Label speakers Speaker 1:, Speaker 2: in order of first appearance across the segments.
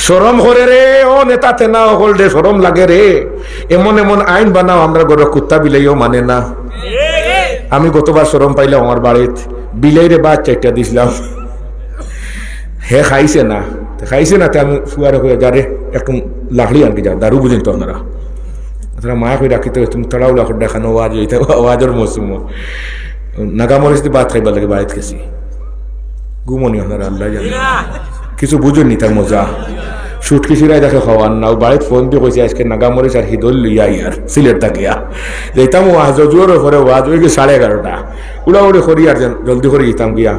Speaker 1: শরম করে রে ও নেতা তেনা হল রে, শরম লাগে রে। এমন এমন আইন বানাও আমরা ঘরে কুত্তা বিলাইও মানে না। আমি গতবার শরম পাইলাম আমার বাড়িতে বিলাই রে বাদ চারটা দিছিলাম, হে খাইছে না আমি ফুয়ারে হয়ে যা রে একটু লাকড়ি আনকে যাও, দারু বুঝেন তো আপনারা মায়া করে রাখিতে তুমি তাড়াও লাকড় দেখানো আওয়াজ হইতে আওয়াজের মৌসুম নাগামরিচ দিয়ে ভাত খাইবার লাগে বাড়িতে গেছি ঘুমনি আপনারা আল্লাহ জানে কিছু বুঝুননি তার মজা। সুটকি সিরাই দেখে খাওয়ান না, বাড়িতে ফোন দিয়ে কইছে আজকে নাগামরিচ আর হিদল লইয়া ইয়ার সিলেট থাকিয়া যেতাম ওয়াজ জোর করে ওয়াজ ওই 11:30 উড়াউড়ি করি আর জলদি করে যেতাম গিয়া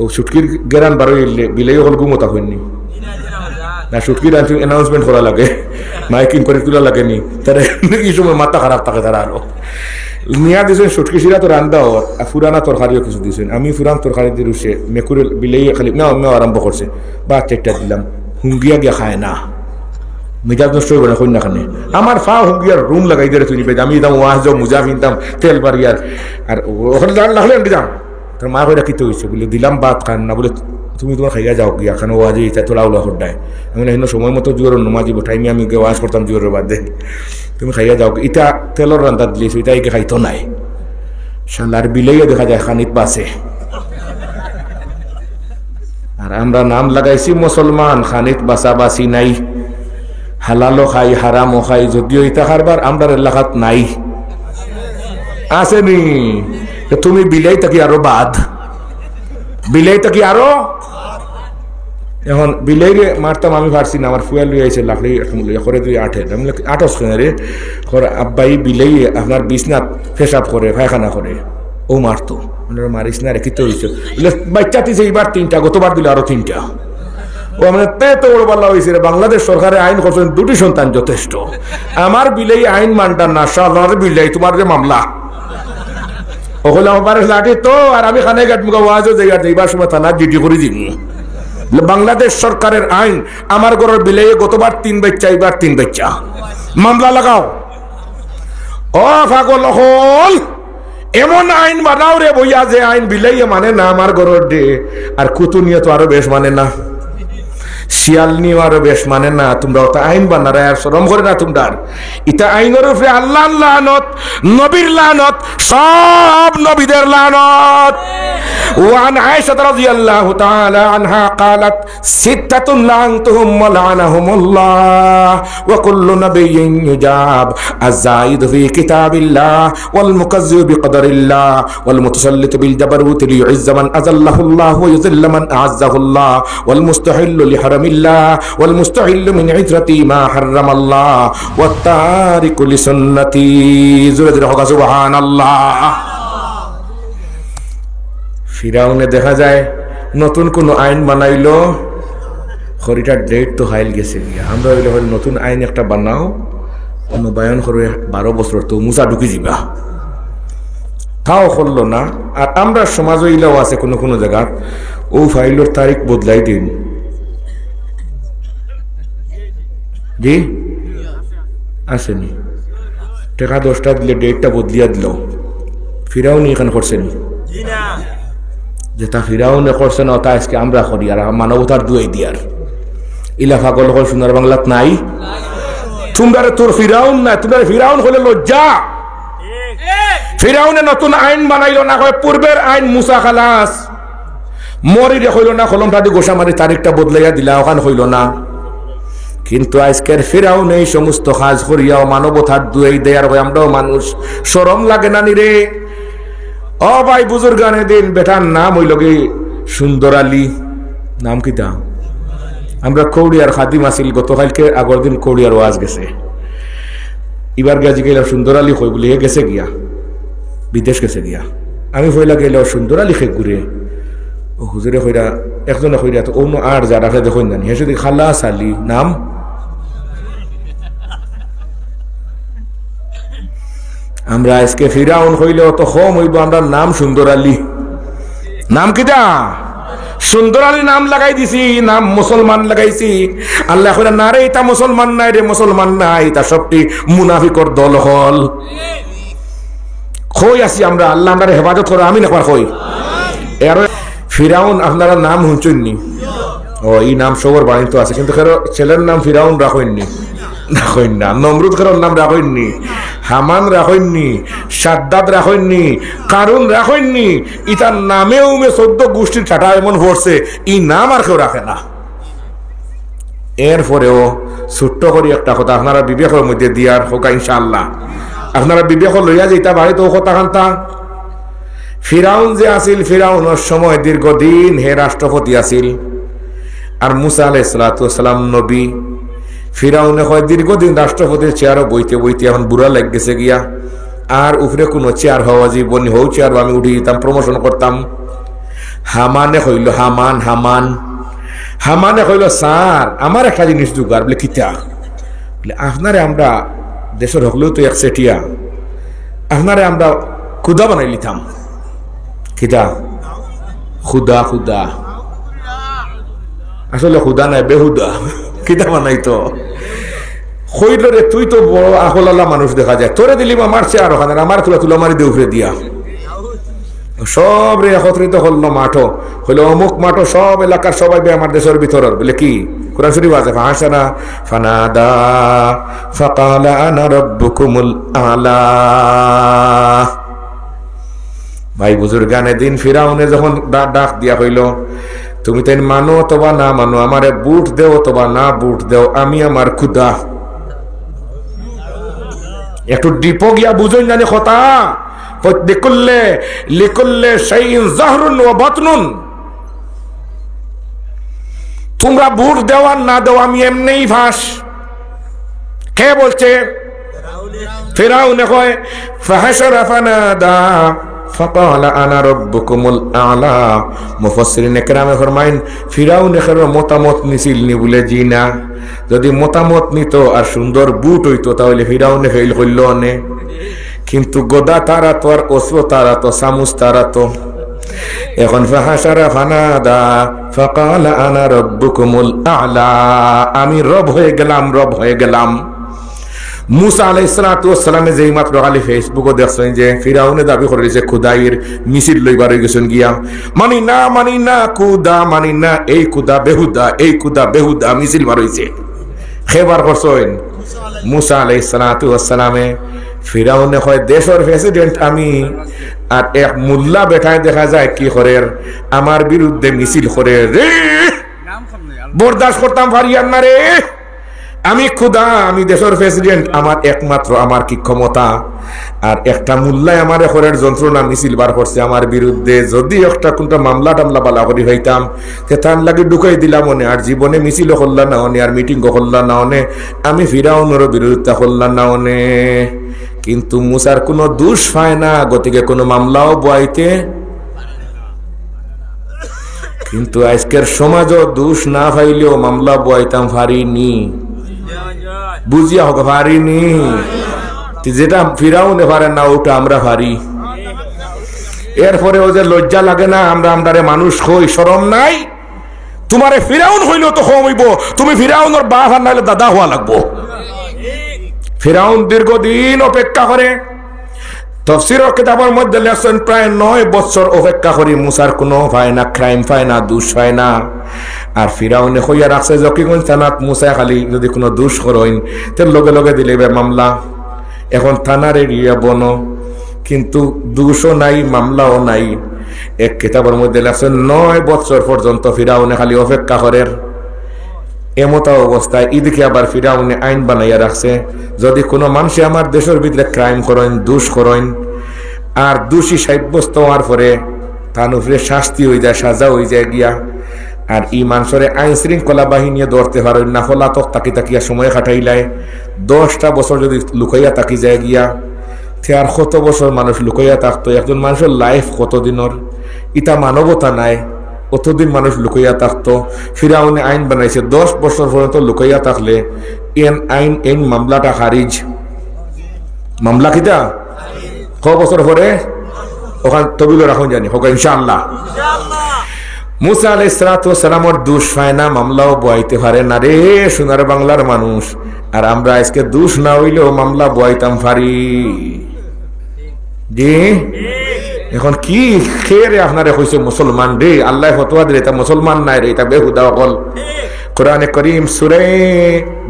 Speaker 1: ও সুটকির গেরান বারো বিলাই হল ঘুমতা হইনি না। সুটকির অ্যানাউন্সমেন্ট করা লাগে, মাইকিং করে তোলা লাগেনি তারা এই সময় মাথা খারাপ থাকে তারা আরো নিয়া দিয়েছেন। সুটকি সিরা তো রান্দাও আর ফুরানা তরকারিও কিছু দিয়েছেন। আমি ফুরান তরকারি দিয়ে রুষে মেকুরের বিলাই খালি না আরম্ভ করছে বা চেকটা দিলাম, হুঙ্গিয়া গিয়া খায় না, মেজাজ নষ্ট হইব না কন্যাখানে আমার ফা হুঙ্গিয়ার রুম লাগাই দিয়ে তুই নিবে। আমি দাম ওয়াজ যাও মোজা কিনতাম তেল বাড়িয়ার আর ওখানে লাগলে আমি যাম তোর মা করে কিতে হয়েছে বলে দিলাম ভাত খান না বলে তুমি তোমার খাইয়া যাও গিয়া খানো ওয়াজে ইচ্ছা তোলা উলা হড্ডায় আমি না সময় মতো জোর নমাজিব টাইমে আমি ওয়াজ করতাম জোরের বাদে তুমি খাইয়া যাও ইটা তেলর রান্না দিলিস ওইটা একে খাইতো নাই শালার বিলেইও দেখা যায় খানিত বাসে। আর আমরা নাম লাগাইছি মুসলমান, খানিত বাসাবাসি নাই, হালালও খাই হারামও খাই, যদিও ইটা কারবার আমরা এলাকাত নাই আসেনি। তুমি বিলাই থাকি আরো বাদ, বিলাই থাকি আরো এখন বিলাই রে মারতাম আমি পারছি না। আমার ফুয়াল লই আইছে লাকড়ি করে দুই 8 আমি 8 কেন রে আব্বাই বিলাই আপনার বিছনাত পেশাব করে পায়খানা করে ও মারতো মারিস না রে কিতে হয়েছে বাচ্চা দিছে এইবার 3টা, গতবার দিলে আরো 3টা। ও মানে তো বড় পাল্লা হয়েছে রে। বাংলাদেশ সরকারে আইন করছেন 2টি সন্তান যথেষ্ট। আমার বিলাই আইন মানটার না, সাধারণ বিলাই তোমার যে মামলা ওগুলো আমার লাঠি তো আর আমি খানে গাট মুখা ওয়াজও জায়গা এইবার সময় থানা ডিউটি করে দিব। বাংলাদেশ সরকারের আইন আমার ঘরের বিলাই গতবার 3 বাচ্চা এইবার 3 বাচ্চা, মামলা লাগাও। ও পাগল হল এমন আইন বানাও রে বইয়া যে আইন বিলাইয়ে মানে না আমার ঘরের ডে, আর কুতু নিয়ে তো আরো বেশ মানে না, শিয়াল নিয়ে আরো বেশ মানে না। তোমরা ওটা আইন বানারা আর শরম করে না তোমরা। এটা আইনের উপরে আল্লাহর লানত, নবীর লানত, সব নবীদের লানত। وعن عائشة رضي الله تعالى عنها قالت 6 لعنتهم ولعنهم الله وكل نبي يجاب الزائد في كتاب الله والمكذب بقدر الله والمتسلط بالجبروت ليعز من أذله الله ويذل من أعزه الله والمستحل لحرم الله والمستحل من عترتي ما حرم الله والتارك لسنتي سبحان الله। ফিরাউনে দেখা যায় নতুন কোন আইন বানাইলো, খরিটার ডেট তো হাইল গেছে গিয়া। আমরা হইলে নতুন আইন একটা বানাও বায়ন করে 12 বছর তো মুসা ঢুকি যাবা, তাও করলো না। আর আমরা সমাজ হইলেও আছে কোনো কোনো জায়গা ও ফাইলের তারিখ বদলাই দিন, জি আসেনি টাকা 10টা দিলে ডেটটা বদলিয়া দিল। ফিরাউনি এখানে করছেনি যেটা ফিরাউনে করছে না তা আজকে আমরা করি আর মানবতার দুয়াই দিয়ার ইলাফা গল সোনার বাংলাত নাই। তোমরা তোর ফিরাউন না, তোমরা ফিরাউন হলে লজ্জা। ফিরাউনে নতুন আইন বানাইলো না, পূর্বের আইন মুসা খালাস মরি রে হইল না, কলমটা দিয়ে গোসা মারি তারিখটা বদলাইয়া দিলা ওখান হইল না। কিন্তু আজকের ফিরাউন এই সমস্ত কাজ করিয়াও মানবতার দুয়াই দেয়ার হয়। আমরাও মানুষ, শরম লাগে না নি রে। ও ভাই বুজুর্গানে দিন বেটার নাম হইল কি সুন্দর আলী, নাম কি তা আমরা কৌড়িয়ার খাদিম আসিল গতকালকে আগর দিন কৌড়িয়ার ওয়াজ গেছে, এবার গেছি গেলাম সুন্দর আলী হই বলে গেছে গিয়া বিদেশ গেছে গিয়া। আমি হইলা গেল সুন্দর আলী খে ঘুরে ও হুজুরে হইরা একজনে হইরা তো অন্য আর যারা দেখুন জানি হে যদি খালাস আলী নাম। আমরা আজকে ফিরাউন হইলেও তো কম হইব, আমরা নাম সুন্দর আলী। নাম কিটা সুন্দর আলী নাম লাগাই দিছি, নাম মুসলমান লাগাইছি। আল্লাহ কইরা না রে এটা মুসলমান নাই রে, মুসলমান নাই, তা সবটি মুনাফিকর দল হল। কই আছি আমরা, আল্লাহ আমরা হেফাজত করো, আমি না কই। আর ফিরাউন আপনারা নাম শুনছেননি, ও এই নাম সবর বাণিজ্য আছে, কিন্তু ছেলের নাম ফিরাউন রাখেননি, রাখেন না। নমরুদ খেরোর নাম রাখেননি, হামান রাখেননি, সাদ্দাদ রাখেননি, কারুন রাখেননি। ইতার নামেও 14 গোষ্ঠীর ঠাটা এমন পড়ছে, এই নাম আর কেউ রাখে না। এরপরেও ছোট্ট করি একটা কথা আপনারা বিবেকের মধ্যে দিয়ার হোক ইনশাআল্লাহ, আপনারা বিবেক লইয়া যেটা বাড়ি তো কথা খান্তা। ফিরাউন যে আছিল, ফিরাউনের সময় দীর্ঘদিন হে রাষ্ট্রপতি আছিল, আর মুসা আলাইহিস সালাম নবী। ফিরাউনে হয় দীর্ঘদিন রাষ্ট্রপতির চেয়ারও বইতে বইতে এখন বুড়া লাগ গেছে গিয়া, আর উপরে কোনো চেয়ার হওয়া জীবনী হও চেয়ার আমি উঠে দিতাম, প্রমোশন করতাম। হামানে হইল হামানে কইল স্যার আমার একটা জিনিস জোগাড়। বলে কিতা? বলে আপনারে আমরা দেশের হকলেও তো একচেটিয়া, আপনারে আমরা খুদা বানাই লিতাম। কিতা? খুদা। খুদা আসলে খুদা নাই, বেহুদা। কিতা বানাইতো? কইল রে তুই তো বড় আহলালা মানুষ দেখা যায়, তোরে দিলিম আমার চেয়ার ওখানে, আমার তুলা মারি দে উফরে দিয়া। সব রে একত্রিত হল মাঠো, হইলো অমুক মাঠো, সব এলাকার সবাই আমার দেশের ভিতরের। বলে কি? কোরআন শরীফ আছে, ফাহাসানা ফানাদা ফাকালা আনা রাব্বুকুমুল আলা। ভাই বুজুর্গানে দিন ফিরাউনে যখন ডাক দিয়া হইল, তুমি তাই মানো অথবা না মানো, আমারে বুট দেও অথবা না বুট দেও, আমি আমার খুদা। একটু ডিপো গিয়া বুঝুন জানি কথা। তোমরা বুট দেওয়ার না দেও আমি এমনিই ফাঁস। কে বলছে? ফিরাউনে কয় ফাহাশারা ফানাদা ফাকালা আনা রাব্বুকুমুল আ'লা। মুফাসসিরিনে কেরামে ফরমাইন ফিরাউনের মতামত নিছিল নি? বলে জি না। যদি মতামত নিত আর সুন্দর বুট হইতো তাহলে ফিরাউনে ফেল করল অনে, কিন্তু গোদা তারা তো আর অস্ত্র তারা তো সামুস তারা তো। এখন ফাহাশারা ফানাদা ফাকালা আনা রাব্বুকুমুল আ'লা, আমি রব হয়ে গেলাম। মুসা আলাইহিস সালামে যেই মাত্র খালি ফেসবুকে দেখছেন যে ফিরাউনে দাবি করেছে খুদাইয়ের মিছিল লইবার গেছেন গিয়া, মানি না খুদা, মানি না, এই খুদা বেহুদা মিছিল বার হইছে। খেবার করছেন মুসা আলাইহিস সালামে। ফিরাউনে হয় দেশের প্রেসিডেন্ট আমি, আর এক মুল্লা বেঠায় দেখা যায় কি করে আমার বিরুদ্ধে মিছিল করে রে, বরদাস্ত করতাম পারিয়ান না রে। আমি খুদা, আমি দেশের প্রেসিডেন্ট, আমার একমাত্র আমার কি ক্ষমতা। আর একটা মুল্লায় আমার এখনের যন্ত্রণা মিছিল বার করছে আমার বিরুদ্ধে। যদি একটা কোনটা মামলা টামলা বালা করি হইতাম তার লাগে ঢুকাই দিলাম মনে, আর জীবনে মিছিল করলাম না অনে, আর মিটিং করলাম না অনে, আমি ফিরাউনের বিরুদ্ধে করলাম না অনে। কিন্তু মুসার কোনো দোষ পায় না, গতিকে কোনো মামলাও বইতে। কিন্তু আজকের সমাজও দোষ না পাইলেও মামলা বইতাম পারিনি, বুঝিয়া হোক পারিনি। যেটা ফিরাউনে পারে না ওটা আমরা পারি। এরপরে ও যে লজ্জা লাগে না, আমরা মানুষ হই, শরম নাই? তোমারে ফিরাউন হইল তো হইব, তুমি ফিরাউনের বাপ আর নাইলে দাদা হওয়া লাগবো। ফিরাউন দীর্ঘদিন অপেক্ষা করে, তাফসীরের কিতাবের মধ্যে লেখেন প্রায় 9 বছর অপেক্ষা করি, মুসার কোনো পায় না, ক্রাইম পায় না, দোষ পায় না। আর ফিরাউনে হইয়া রাখছে জকিগঞ্জ থানাত মুসা খালি যদি কোনো দোষ করেন তার লগে লগে দিলে মামলা। এখন থানার এরিয়া বন, কিন্তু দোষও নাই, মামলাও নাই। এক কিতাবের মধ্যে লেখেন 9 বছর পর্যন্ত ফিরাউনে খালি অপেক্ষা করে। এমতা অবস্থায় এদিকে আবার ফিরাউনে আইন বানাইয়া রাখছে, যদি কোনো মানুষে আমার দেশের ভিতরে ক্রাইম করেন, দোষ করেন, আর দোষী সাব্যস্ত হওয়ার পরে তার উপরে শাস্তি হয়ে যায়, সাজা হয়ে যায় গিয়া। আর এই মানুষের আইন শৃঙ্খলা বাহিনী ধরতে পারেন না, ফলাতক তাকিয়া সময় কাটাইলায়। 10টা বছর যদি লুকাইয়া তাকি যায় গিয়া, আর কত বছর মানুষ লুকাইয়া থাকতো। একজন মানুষের লাইফ কতদিনের, ইটা মানবতা নাই, অতদিন মানুষ লুকাইয়া থাকতো। ফিরাউনে আইন বানাইছে 10 বছর পর্যন্ত লুকাইয়া থাকলে আইন মামলাটা খারিজ। মামলা কিতা ক বছর পরে ওখান তবিল রাখুন জানি হোক ইনশাআল্লাহ। মুসা আলাইহিস সালামের দোষ পায় না, মামলাও বইতে পারে না রে সোনার বাংলার মানুষ। আর আমরা আজকে দোষ না হইলেও মামলা বইতাম পারি। জি এখন কি খেয়ে আপনারে কইছে মুসলমান রে, আল্লাহ ফতোয়া দিলে এটা মুসলমান নাই রে, এটা বেহুদা অকল। কোরআনে করিম সূরা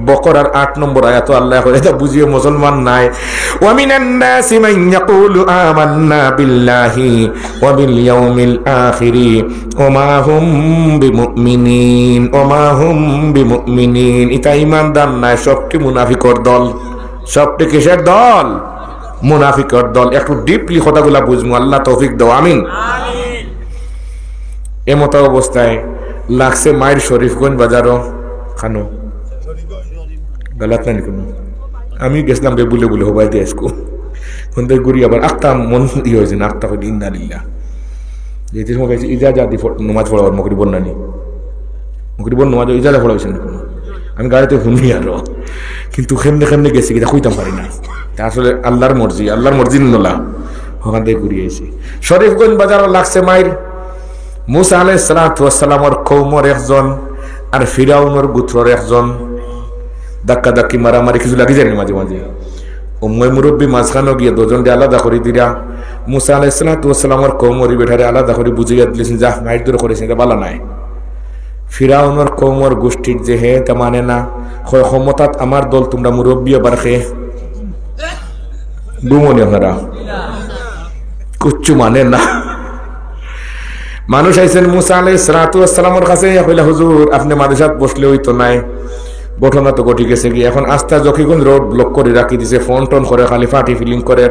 Speaker 1: বকরার ৮ নম্বর আয়াত আল্লাহ কইলে এটা বুঝিয়ে মুসলমান নাই। ওয়া মিনান নাসি মান ইয়াকুলু আমান্না বিল্লাহি ওয়া বিল ইয়াউমিল আখিরি ওয়া মা হুম বিমুমিনিন ওয়া মা হুম বিমুমিনিন। এটা ঈমানদার নাই, সবটি মুনাফিকর দল। সবটি কিসের দল? মুনাফিকর দল। একটু ডিপলি কথাগুলা বুঝবো, আল্লাহ তৌফিক দাও, আমিন। এমত অবস্থায় লাগছে মায়ের শরীফগঞ্জ বাজারও খানো গলাত নাই কোনো। আমি গেছিলাম বে বুলে বুলে হবাই দিয়ে আজকো কিন্তু ঘুরি আবার আখতা মন ই হয়েছে না, আখতা হইলে ইন্দালিল্লাহ যেতে সময় গেছি ইজাজা দি নমাজ পড়াবার মকরিবন নানি মকরিবন নমাজ ইজাজা পড়া হয়েছে না কোনো। আমি গাড়িতে শুনি আরো, কিন্তু কেমনে কেমনে গেছি কিনা কইতাম পারি না। তা আসলে আল্লাহর মর্জি, আল্লাহর মর্জি নলা ওখান থেকে ঘুরিয়ে আইছি। শরীফগঞ্জ বাজারও লাগছে মায়ের মুসা আলাইহিস সালাতু ওয়াস সালামর কওমর একজন আর ফিরাউনের গোত্রর একজন ধাক্কা ধাক্কি মারামারি কিছু লাগি যায় মাঝে মাঝে। ও মুরব্বী মাঝখানে গিয়ে দুজন আলাদা করে দিরা মুসা আলাইহিস সালাতু ওয়াস সালামর কওমরি বেঠারে আলাদা করে বুঝিয়ে দিলেন যা মাইর দূর করেছেন, এটা ভালো নাই। ফিরাউনের কওমর গোষ্ঠীর যে হে তা মানে না, ক্ষমতাত আমার দল, তোমরা মুরব্বী আবার খেয়ে দুমনি আপনারা কুচ্ছু মানে না। মানুষ আইছেন মুসা আলাইহিস সালাতু ওয়াস সালামের কাছে, কইলা হুজুর আপনি মাদ্রাসাত বসলে হইতো নাই, ঘটনা তো ঘটি গেছে কি। এখন আস্তা জকিগঞ্জ রোড ব্লক করে রাখি দিছে, ফোন টোন করে খালি ফাটি ফিলিং করে।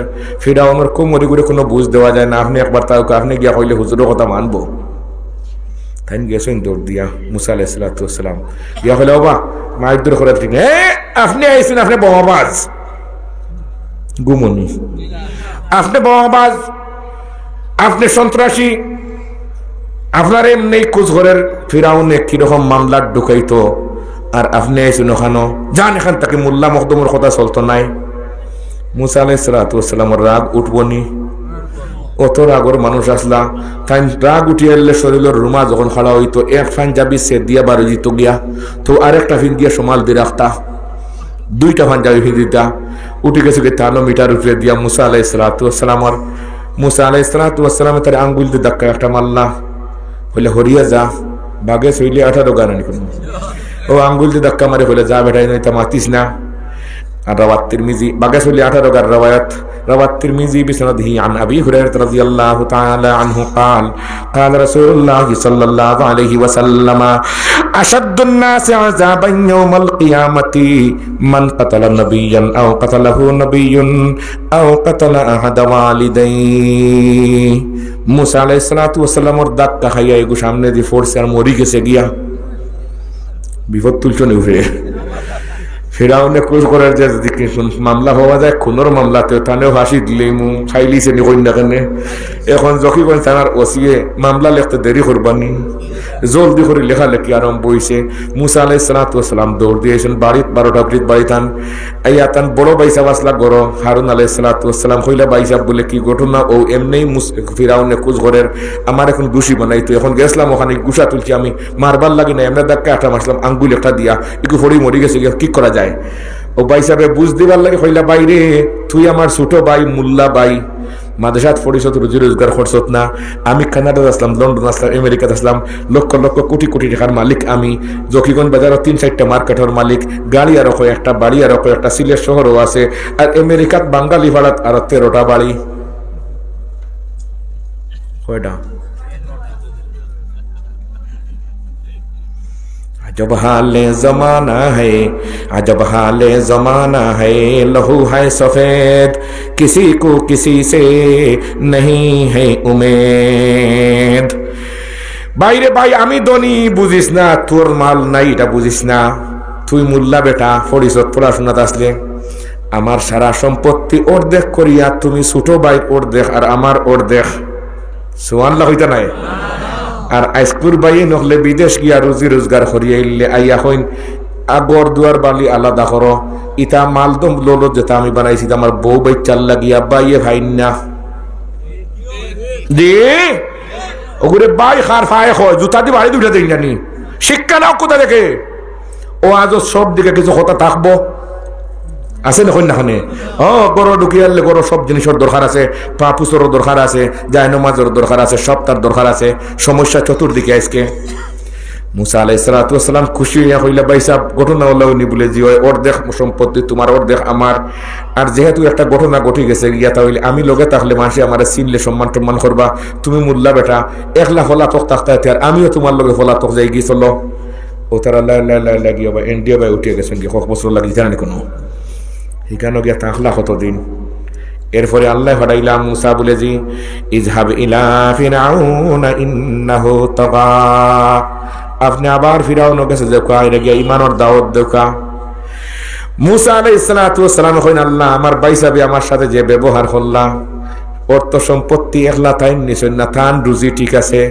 Speaker 1: ফিরাউনের কোমরি করে কোনো বুঝ দেওয়া যায় না। আপনি একবার তাও আপনি গিয়া কইলে হুজুরের কথা মানবো? তাই গেছেন দৌড় দিয়া মুসা আলাইহিস সালাতু ওয়াস সালাম গিয়া কইলা বাবা মাইক দূর করে ঠিক আপনি আইছেন, আপনি বোমাবাজ গুমনি, আপনি বোমাবাজ, আপনি সন্ত্রাসী, আপনার এমনি কুচঘরের ফিরাউনে কিরকম মামলা ঢুকাইতো আর আপনি আইসুন ওখানো যান এখান থেকে মোল্লা মখদুমের কথা চলতো নাই। মুসা আলাইহিস সালাতু ওয়াস সালামের রাগ উঠবনি, অত রাগর মানুষ আসলা। তাই রাগ উঠিয়ে এলে শরীরের রুমা যখন খাড়া হইতো এক ফান যাবি সে দিয়া বারো দিত গিয়া, তো আরেকটা ফিন দিয়া সমাল দিয়ে রাখতা, দুইটা ফান যাবি ফিন দিতা। উঠে গেছে কি 3 মিটার উপরে দিয়া মুসা আলাইহিস সালাতু ওয়াস সালামের মুসা আলাইহিস সালাতু ওয়াস সালামের তার আঙ্গুল দিয়ে ধাক্কা একটা মারলা, বলে হরিয়া যা বাগে শৈলে 18 গানানি করবো। ও আঙ্গুল দিয়ে ধাক্কা মারে বলে যা বেটাই নইতা মাতিস না। আর রাওয়াত তিরমিজি বাগে শৈলে 18 গার রাওয়ায়াত روى الترمذي بسنده عن أبي هريرة رضي الله تعالى عنه قال قال رسول الله صلى الله عليه وسلم أشد الناس عذابا يوم القيامة من قتل نبيا أو قتله نبي أو قتل أحد والديه মুসা আলাইহিস সালাতু ওয়াস সালামের ধাক্কা খাইয়া এগো সামনে দিয়ে ফোর্স আর মরি গেছে গিয়া বিপদ তুলছনে উঠে। ফিরাউনে কুচ করার যে মামলা হওয়া যায় খুনের মামলাতে থানেও ফাঁসি দিলে মু খাইলিছে নি কইন না কেনে। এখন জকিগঞ্জ থানার ওসিয়ে মামলা লিখতে দেরি করবানি, জলদি করে লেখালেখি আরম্ভ হইছে। মুসা আলাইহিস সালাতু ওয়াস সালাম দৌড় দিয়েছেন বাড়িত, 12টা বৃত বাড়িতান আইয়া তান বড় বাইসা বাসলা গরো হারুন আলাইহিস সালাতু ওয়াস সালাম কইলা বাইসা বলে কি ঘটনা? ও এমনি ফিরাউনে কুচ করার আমার এখন দোষী বানাইতো। এখন গেছিলাম ওখানে গুসা তুলছি আমি, মারবার লাগি না, এমনি ধাক্কা একটা মারলাম আঙ্গুল একটা দিয়া একটু ফড়ি মরি গেছে, কি করা যায়? ও ভাই সাহেব বুঝ দিবার লাগে কইলা বাইরে তুই আমার ছোট ভাই মুল্লা ভাই, মাদ্রাসাত পড়িছত, রুজি রোজগার করছত না। আমি কানাডাত আসলাম, লন্ডন আসলাম, আমেরিকাত আসলাম, লক্ষ লক্ষ কোটি কোটি টাকার মালিক আমি। জকিগঞ্জ বাজারও 3-4টা মার্কেটের মালিক, গাড়ি আরো কয়েকটা, বাড়ি আরো কয়েকটা, সিলেট শহরও আছে। আর আমেরিকাত বাঙালি ভাড়াত আরো 13টা বাড়ি। কয়টা? अजब हाले जमाना है, अजब हाले जमाना है, लहू है सफेद, किसी को किसी से नहीं है उम्मीद। বাইরে ভাই আমি ধনী বুঝিস না, তোর মাল নাই এটা বুঝিস না। তুই মুল্লা বেটা ফরিসত পড়াশোনাত আসলে আমার সারা সম্পত্তি অর্ধেক করিয়া তুমি ছোট ভাই অর্ধেক আর আমার অর্ধেক। সুবহানাল্লাহ হইতা নাই? আর আইসকুর বাইয়ে নহলে বিদেশ গিয়া রুজি রোজগার করিয়াইলে আইয়া হইন আগর দুয়ার বালি আলাদা করো। ইতা মালদম লোলো যেটা আমি বানাইছি আমার বউ বাই চাল লাগিয়া বাইয়ে ভাই না দে ওগুলো বাই খার ফায় হয় জুতা দিয়ে বাড়ি দুটা দিই জানি শিক্ষা নাও কোথা থেকে। ও আজ সব দিকে কিছু কথা থাকবো, আছে না কন্যাখানে গড় ঢুকিয়ালে গড় সব জিনিসের দরকার আছে, পা পুচর দরকার আছে, জায় নমাজের দরকার আছে, সব তার দরকার আছে। সমস্যা চতুর্দিকে আজকে। মুসা আলাইহিস সালাতু ওয়াস সালাম খুশি হইয়া কইলা ভাই সাহেব ঘটনা হলো উনি বলে জি অর্ধেক সম্পত্তি তোমার অর্ধেক আমার, আর যেহেতু একটা ঘটনা ঘটে গেছে গিয়া তাহলে আমি লগে থাকলে মানুষে আমার চিনলে সম্মান টম্মান করবা, তুমি মুল্লা বেটা একলা ফলাতক থাকতে আর আমিও তোমার লগে ফলাতক যাই গিয়ে চলো। ও তারা লাগিয়ে বা এনডিও ভাই উঠে গেছেন গিয়ে কয়েক বছর লাগি জানি কোনো এখানে গিয়া থাকলা কতদিন। এরপরে আল্লাহ ফাটাইলাম মুসা বলে জি ইজহাব ইলা ফিরআউনা ইন্নাহু তাগা, আপনি আবার ফিরাউনের কাছে দেখা, এটা গিয়া ইমানের দাওয়াত দেখা। মুসা আলাইহিস সালাতু ওয়াস সালাম কইন আল্লাহ আমার ভাই সাহেব আমার সাথে যে ব্যবহার করলা, অর্থ সম্পত্তি একলা তাই নিছেন না, থান রুজি ঠিক আছে,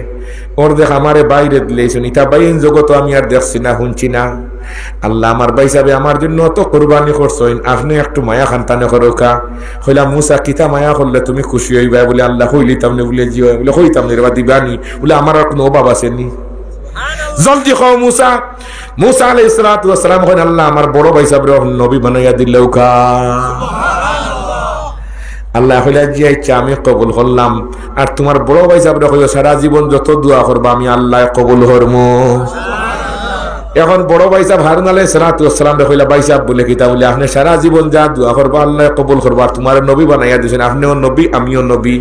Speaker 1: ওর দেখ আমারে বাইরে দিলেছেন, ইটা বাইন জগত আমি আর দেখছি না শুনছি না। আল্লাহ আমার ভাই সাহেব আমার জন্য অত কোরবানি করছেন, আপনি একটু মায়া খানতানে করোকা। হইলা মুসা কিতা মায়া করলে তুমি খুশি হইবা? বলে আল্লাহ হইলি তামনে বলে জি বলে হইতাম নি রে দিবানি, বলে আমার আর কোনো অভাব আসেনি। জলদি খাও মুসা। মুসা আলাইহিস সালাতু ওয়াস সালাম কইন আল্লাহ আমার বড় ভাই সাহেব নবী বানাইয়া দিলেও কা। আল্লাহ কইলা জি আচ্ছা আমি কবুল করলাম, আর তোমার বড় ভাই সাহেব কইও সারা জীবন যত দোয়া করবা আমি আল্লাহ কবুল করমু। এখন বড় ভাই সাহেব হারুন আলাইহিস সালাতু ওয়াস সালাম কইলা ভাই সাহেব বলে কিতা বলে আপনি সারা জীবন যা দোয়া করবা আল্লাহ কবুল করবা, আর তোমার নবী বানাইয়া দিয়েছেন, আপনিও নবী আমিও নবী।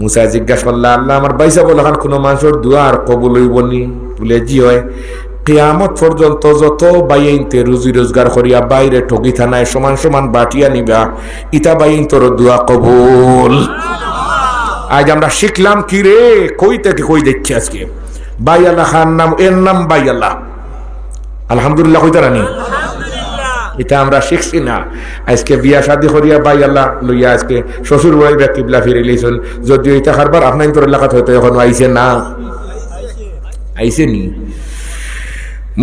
Speaker 1: মুসা জিজ্ঞাসা করলা আল্লাহ আমার ভাই সাহেব বলে কোনো মানুষের দোয়া আর কবুল হইবনি? বলে জি হয়, কিয়ামত পর্যন্ত যত বাইনতে রুজি রোজগার করিয়া বাইরে ঠকি থানায় সমান সমান বাটিয়া নিবা, ইটা বাইন তোর দোয়া কবুল। আজ আমরা শিখলাম কি রে, কই থেকে কই দেখছি আজকে বাইয়াল্লাহ খান নাম, এর নাম বাইয়াল্লাহ। আলহামদুলিল্লাহ কইতা রানি, এটা আমরা শিখছি না। আজকে বিয়া শাদী করিয়া বাইয়াল্লাহ লইয়া আজকে শ্বশুর বাড়ি বা কিবলা ফিরে লিয়েছেন, যদিও এটা কারবার আপনার তোর এলাকাত হয়তো এখন আইসে না, আইসে নি।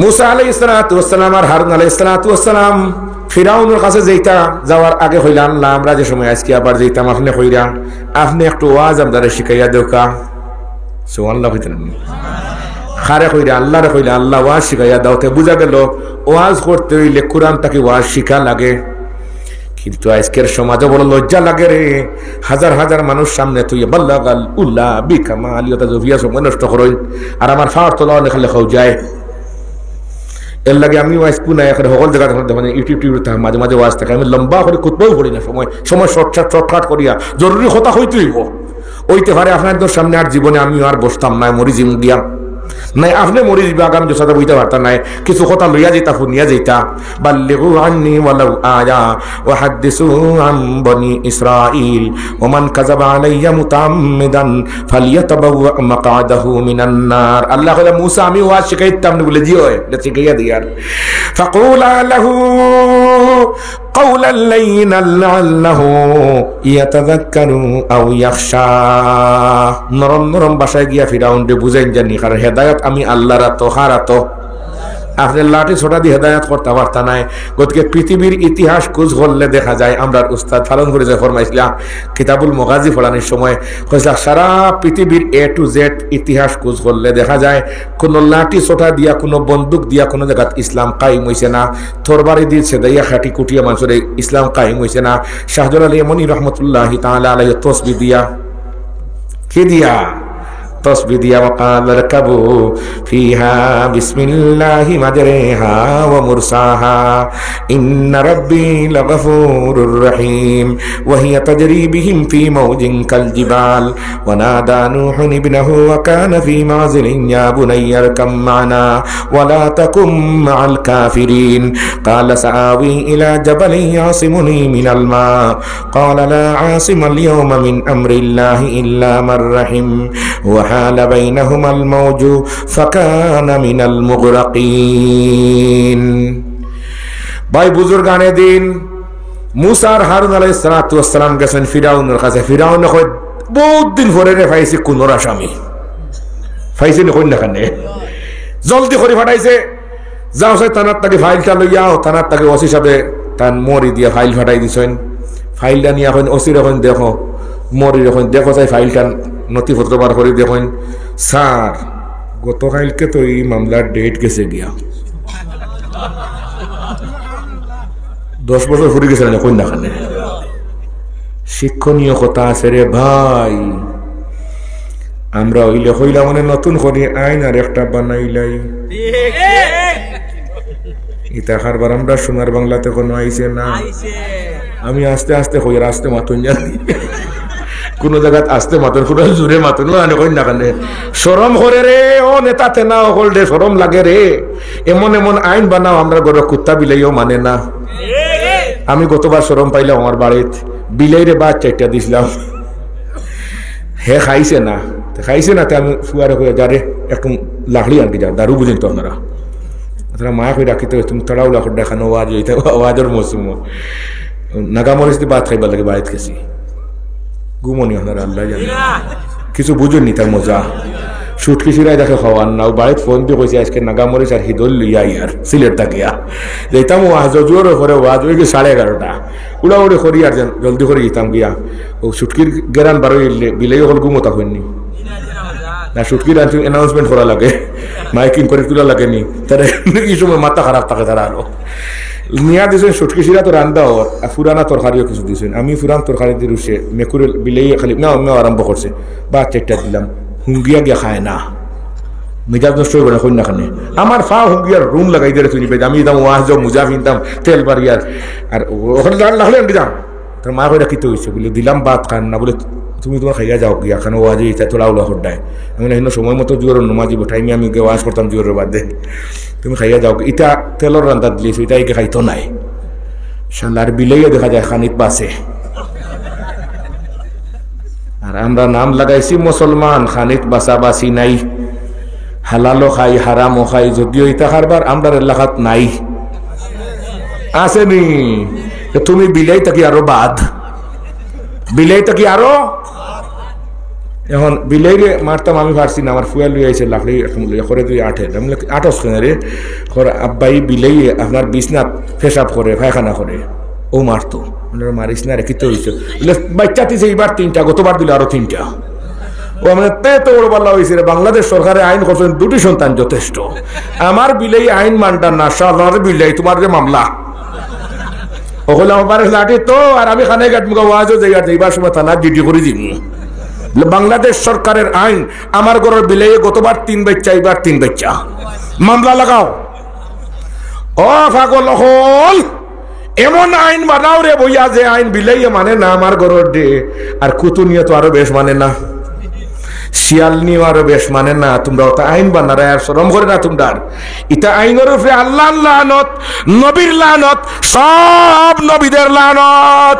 Speaker 1: মুসা আলাইহিস সালাতু ওয়াস সালাম আর হারুন আলাইহিস সালাতু ওয়াস সালাম ফিরাউনের কাছে যাইতা যাওয়ার আগে হইলাম না আমরা যে সময় আজকে আবার যাইতাম, আপনি কইরা আপনি একটু ওয়াজ আমাদের শিখাইয়া দেওকা। সুবহানাল্লাহ কইতেন খারে কইরা আল্লাহ রে কইলা আল্লাহ ওয়াজ শিখাইয়া দাওতে বুঝা গেল ওয়াজ করতে হইলে কোরআন তাকে ওয়াজ শিখা লাগে। কিন্তু আজকের সমাজে বড় লজ্জা লাগে রে, হাজার হাজার মানুষ সামনে তুই বাল্লাগাল উল্লাহ বিকামালিয়তা জফিয়া সময় নষ্ট করই, আর আমার ফাওয়ার তোলা লেখা লেখাও যায়। এর লাগে আমি ওয়াজ পুনা এখন সকল জায়গা মানে ইউটিউব মাঝে মাঝে ওয়াজ থাকে, আমি লম্বা করে কুতবাও করি না, সময় সময় শর্টকাট করিয়া জরুরি কথা হইতে হইব। ওইতে পারে আপনার সামনে আর জীবনে আমিও আর বসতাম না, মরিজিম দিয়া নাই আপনি মরি যাবে, আগাম জোসাতে বইতে পারতাম নাই, কিছু কথা লইয়া যেতা শুনিয়া যেতা। বাল্লিগু আন্নি ওয়ালাউ আয়া ওয়া হাদ্দিসু আন বনি ইসরাঈল ওয়া মান কাযাবা আলাইয়া মুতাআম্মিদান ফালিয়াতাবাওয়া মাকআদাহু মিনান নার। আল্লাহ কইলা মুসা আমি ওয়াজ শিখাইতাম না, বলে জি হয় শিখাইয়া দিয়ার। ফাকুলা লাহু কাওলান লাইয়িনান লাআল্লাহু ইয়াতাযাক্কারু আও ইয়াখশা। নরম নরম ভাষায় গিয়া ফিরাউনকে বুঝাইন জানি, কারণ হেদায়েত আমি আল্লাহর তো হারাতো, আপনি লাঠি ছোটা দিয়ে হেদায়েত করতে পারতা নাই। গতিকে পৃথিবীর ইতিহাস খোঁজ করলে দেখা যায়, আমরা উস্তাদ ফালন করে যে ফরমাইছিলাম কিতাবুল মাগাজি পড়ানোর সময় কইলা সারা পৃথিবীর A to Z ইতিহাস খোঁজ করলে দেখা যায় কোনো লাঠি ছোটা দিয়া কোনো বন্দুক দিয়া কোনো জায়গাত ইসলাম কায়েম হইছে না, তরবারি দিয়েছে দাইয়া খাটি কুটিয়া মানুষের ইসলাম কায়েম হইছে না। শাহজালাল ইয়ামানি রহমতুল্লাহি তাআলা আলাইহি তসবিহ দিয়া কি দিয়া তসবিহ দিয়া ওয়াকাল রাকাবু ফিহা বিসমিল্লাহি মাজরিহা ওয়া মুরসাহা ইন্না রাব্বি লাগফুরুর রহিম ওয়া হিয়া তাজরি বিহিম ফি মাওজিন কাল জিবাল ওয়া নাদা নূহুন ইবনাহু ওয়া কানা ফি মাযিলিন ইয়া বুনাইয়া আরকাম মা'না ওয়া লা তাকুম মা'আল কাফিরিন ক্বালা সাআবি ইলা জাবালিন ইয়াসিমুনি মিনাল মা ক্বালা লা আসিমাল ইয়াওমা মিন আমরিল্লাহি ইল্লা মান রাহিম ওয়া হালা বাইনাহুমাল মাওজু ফাকানা মিনাল মুগরাকিন। ভাই বুজুর্গানে দিন মুসা আর হারুন আলাইহিস সালাতু ওয়াস সালাম গেছেন ফিরাউনের কাছে। ফিরাউন কয় বহুত দিন পরে রে পাইছি কোন আসামি পাইছি না, কই না কানে জলদি করে ফাটাইছে, যাও সে তানার তাকে ফাইলটা লইয়াও, তানার তাকে ওসি সাহেবে তান মরি দিয়া ফাইল ফাটাই দিছেন। ফাইলটা নিয়ে এখন ওসির এখন দেখো, মরি যখন দেখো চাই ফাইলটা নথিপত্র বার করে দেখুন, স্যার গতকালকে তো এই মামলার ডেট গেছে গিয়া, 10 বছর ফুরি গেছে না কন্যা খানে শিক্ষণীয় কথা আছে রে ভাই। আমরা হইলে হইলা মানে নতুন করে আইন আর একটা বানাইলাই ইতা হারবার আমরা সোনার বাংলাতে কোনো আইছে না। আমি আস্তে আস্তে হই আস্তে মাতুন জানি কোন জায়গাত আস্তে মাতুন কোন জোরে মাতুন না কানে শরম করে রে ও নেতা তেনা হল রে শরম লাগে রে। এমন এমন আইন বানাও আমরা ঘরে কুত্তা বিলাইও মানে না। আমি গতবার শরম পাইলাম আমার বাড়িতে বিলাইরে বাদ 4টা দিছিলাম হে খাইছে না আমি ফুয়ারে হয়ে যারে একটু লাকড়ি আর কি যা দারু বুঝেন তো আপনারা মায়া করে রাখিতে তুমি তাড়াও লাকড় দেখানো আওয়াজের মৌসুম নাগামরিচ দিয়ে ভাত খাইবার লাগে বাড়িতে গেছি ঘুমনি আপনারা আল্লাহ জানে কিছু বুঝুননি তার মজা সুটকি সিরাই দেখে খাওয়ান না বাড়িতে ফোন দিয়ে কইছে আজকে নাগামরিচ আর হিদল লইয়া ইয়ার সিলেট থাকিয়া যেতাম ওয়াজ জোর করে ওয়াজ হয়ে গেছে 11:30 উড়াউড়ি করি আর জলদি করে যেতাম গিয়া ও সুটকির গেরান বারো বিলাই হল ঘুমতা হইনি না সুটকির অ্যানাউন্সমেন্ট করা লাগে মাইকিং করে তোলা লাগেনি তারা এই সময় মাথা খারাপ থাকে তারা আরো নিয়া দিয়েছেন সুটকি সিরা তো রান্দা ওর আর ফুরানা তরকারিও কিছু দিয়েছেন। আমি ফুরান তরকারি দিয়ে রুষে মেকুরে বিলাই খালি না আরম্ভ করছে বা 4টা দিলাম হুঙ্গিয়া গিয়া খায় না মেজাজ নষ্ট হইব না কন্যা খানে আমার ফা হুঙ্গিয়ার রুম লাগাই দিয়ে শুনিবে আমি দাম ওয়াজ যাও মুজা কিনতাম তেল বাড়িয়ার আর ওখানে লাগলে আমি দিতাম তার মা করে রাখিতে হয়েছে বলে দিলাম ভাত খান না বলে তুমি তোমার খাইয়া যাও গিয়া খানো ওয়াজে তোলা উলা হড্ডায় আমি না সময় মতো জোর নমাজিব টাইমে আমি ওয়াজ করতাম জোরের বাদে তুমি খাইয়া যাও ইটা তেলর রান্না দিলিস এটা একে খাইতো নাই শালার বিলাইয়া দেখা যায় খানিত বাসে আর আমরা নাম লাগাইছি মুসলমান খানিত বাসা বাসি নাই হালালো খাই হারামও খাই যদিও ইতা খারবার আমরা এলাকাত নাই আসেনি তুমি বিলাই থাকি আরো বাদ বিলাই থাকি আরো এখন বিলাইরে মারতাম আমি পারছি না আমার ফুয়াল লই আইছে লাকড়ি করে তুই আঠস রে আব্বাই বিলাই আপনার বিছনাত পেশাব করে পায়খানা করে ও মারতো মারিস না রেখিতে হয়েছে বাচ্চা দিছে এইবার 3টা গতবার দিল আরো 3টা ও মানে তো বড় পাল্লা হয়েছে বাংলাদেশ সরকারে আইন করছেন 2টি সন্তান যথেষ্ট আমার বিলাই আইন মানটা না সাধারণ বিলাই তোমার যে মামলা ওগুলো আমার লাঠি তো আর আমি খানে গাট মুখা ওয়াজও যাইবার সময় থানা ডিউটি করে দিব বাংলাদেশ সরকারের আইন আমার ঘরের বিলাই গতবার 3 বাচ্চা এইবার 3 বাচ্চা মামলা লাগাও ও পাগল হল এমন আইন বানাও রে বইয়া যে আইন বিলাই মানে না আমার ঘরের ডে আর কুতুনিয়া তো আরো বেশ মানে না শিয়াল নিয়ে আরো বেশ মানে না তোমরা ওটা আইন বানারে আর শরম করে না তোমরা এটা আইনের উপরে আল্লাহর লানত নবীর লানত সব নবীদের লানত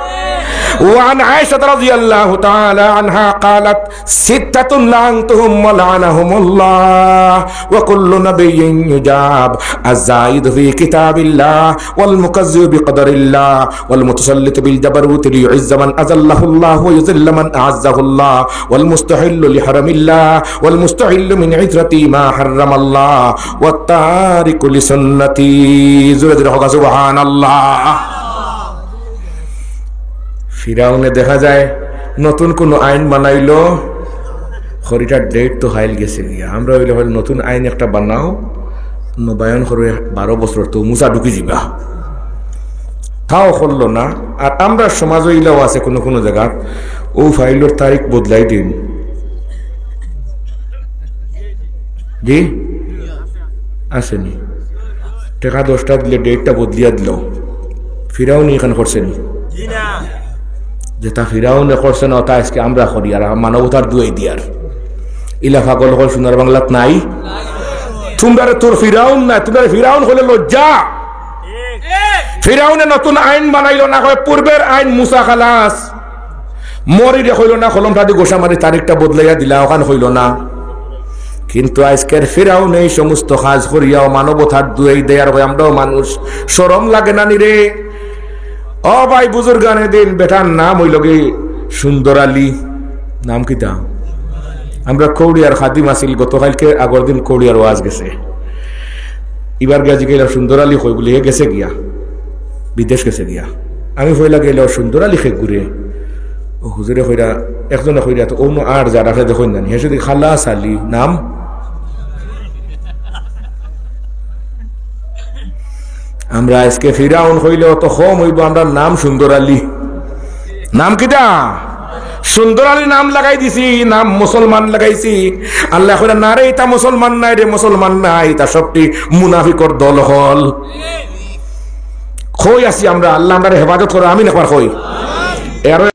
Speaker 1: وعن عائشة رضي الله تعالى عنها قالت 6 لعنتهم ولعنهم الله وكل نبي يجاب الزائد في كتاب الله والمكذب بقدر الله والمتسلط بالجبروت ليعز من أذله الله ويذل من أعزه الله والمستحل لحرم الله والمستحل من عترتي ما حرم الله والتارك لسنتي سبحان الله ফিরাউনে দেখা যায় নতুন কোন আইন বানাইলো খরিটার ডেট তো হাইল গেছে গিয়া আমরা হইলে হল নতুন আইন একটা বানাও নবায়ন করে 12 বছর তো মুসা ঢুকি যাবা তাও করলো না আর আমরা সমাজ হইলেও আছে কোনো কোনো জায়গা ও ফাইলের তারিখ বদলাই দিন জি আসেনি টাকা 10টা দিলে ডেটটা বদলিয়া দিল ফিরাউনি এখানে করছেন যেটা ফিরাউনে করছে না তা আজকে আমরা করি আর মানবতার দুই দিয়ার ইলা পাগল হল সোনার বাংলাত নাই তোমরা তোর ফিরাউন না তোমরা ফিরাউন হলে লজ্জা ফিরাউনে নতুন আইন বানাইলো না হয় পূর্বের আইন মুসা খালাস মরি রে হইল না কলমটা দি গোসা মারি তারিখটা বদলাইয়া দিলা ওখান হইল না কিন্তু আজকের ফিরাউন এই সমস্ত কাজ করিয়াও মানবতার দুই দেয়ার হয় আমরাও মানুষ শরম লাগে না নি রে ও ভাই বুজুর্গানে দিন বেটার নাম হইল কি সুন্দর আলী নাম কি দাম আমরা কৌড়িয়ার খাদিম আসিল গতকালকে আগর দিন কৌড়িয়ার ওয়াজ গেছে এবার গিয়া জিগাইল সুন্দর আলী কই বলি হে গেছে গিয়া বিদেশ গেছে গিয়া আমি কইলা গেল সুন্দর আলী খে ঘুরে ও হুজুরে কইরা একজনে কইরা তো অন্য আর যা রাখে দেখুন জানি হে যদি খালাস আলী নাম আমরা আজকে ফিরাউন হইলেও তো কম হইব, আমরা নাম সুন্দর আলী। নাম কিটা? সুন্দর আলী নাম লাগাই দিছি, নাম মুসলমান লাগাইছি। আল্লাহ কইরা না রে এটা মুসলমান নাই রে, মুসলমান নাই, এটা সবটি মুনাফিকর দল হল। কই আছি আমরা? আল্লাহ আমরা হেফাজত করো, আমি একবার কই এর